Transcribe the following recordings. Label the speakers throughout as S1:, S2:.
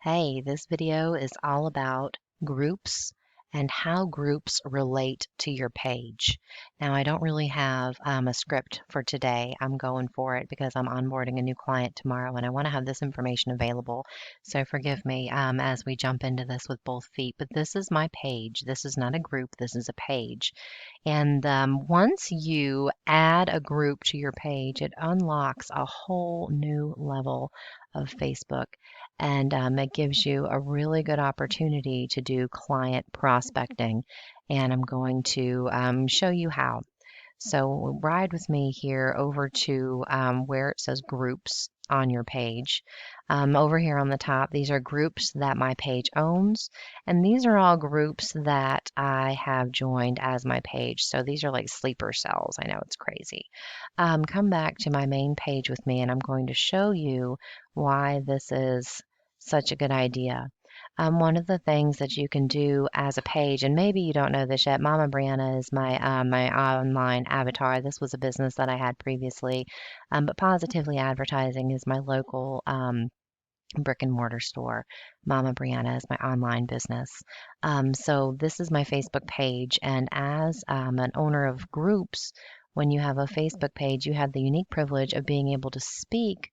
S1: Hey, this video is all about groups and how groups relate to your page. Now, I don't really have a script for today. I'm going for it because I'm onboarding a new client tomorrow and I want to have this information available. So forgive me as we jump into this with both feet. But this is my page. This is not a group. This is a page. And once you add a group to your page, it unlocks a whole new level of Facebook. And it gives you a really good opportunity to do client prospecting. And I'm going to show you how. So ride with me here over to where it says groups on your page. Over here on the top, these are groups that my page owns, and these are all groups that I have joined as my page. So these are like sleeper cells. I know it's crazy. Come back to my main page with me, and I'm going to show you why this is such a good idea. One of the things that you can do as a page, and maybe you don't know this yet, Mama Brianna is my online avatar. This was a business that I had previously, but Positively Advertising is my local brick and mortar store. Mama Brianna is my online business. So this is my Facebook page, and as an owner of groups, when you have a Facebook page, you have the unique privilege of being able to speak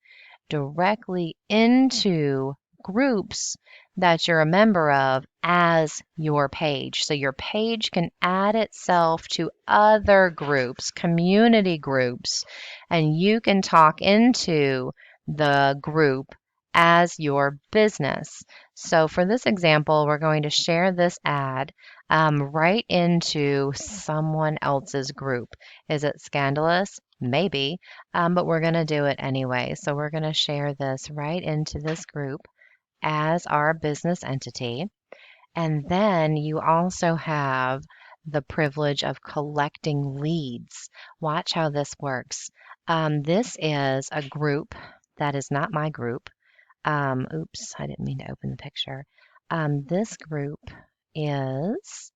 S1: directly into groups that you're a member of as your page. So your page can add itself to other groups, community groups, and you can talk into the group as your business. So for this example, we're going to share this ad right into someone else's group. Is it scandalous? Maybe, but we're going to do it anyway. So we're going to share this right into this group as our business entity. And then you also have the privilege of collecting leads. Watch how this works. This is a group that is not my group. Oops, I didn't mean to open the picture. This group is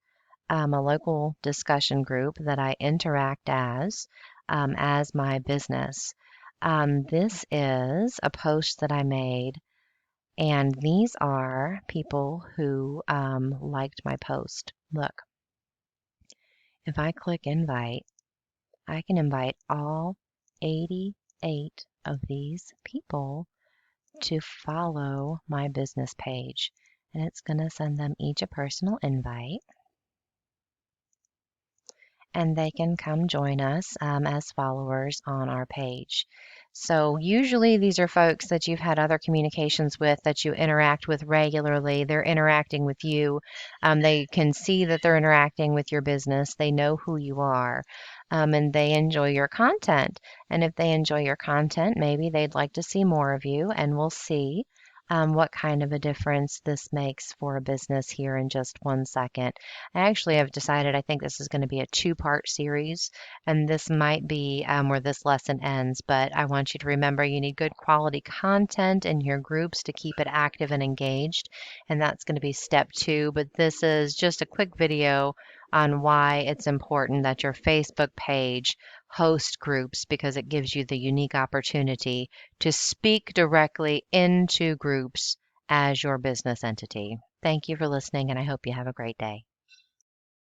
S1: a local discussion group that I interact as my business. This is a post that I made, and these are people who liked my post. Look, if I click invite, I can invite all 88 of these people to follow my business page. And it's going to send them each a personal invite. And they can come join us as followers on our page. So usually these are folks that you've had other communications with, that you interact with regularly. They're interacting with you. They can see that they're interacting with your business. They know who you are, and they enjoy your content. And if they enjoy your content, maybe they'd like to see more of you, and we'll see what kind of a difference this makes for a business here in just 1 second. I actually have decided I think this is going to be a two-part series, and this might be where this lesson ends, but I want you to remember you need good quality content in your groups to keep it active and engaged, and that's going to be step 2, but this is just a quick video on why it's important that your Facebook page host groups, because it gives you the unique opportunity to speak directly into groups as your business entity. Thank you for listening, and I hope you have a great day.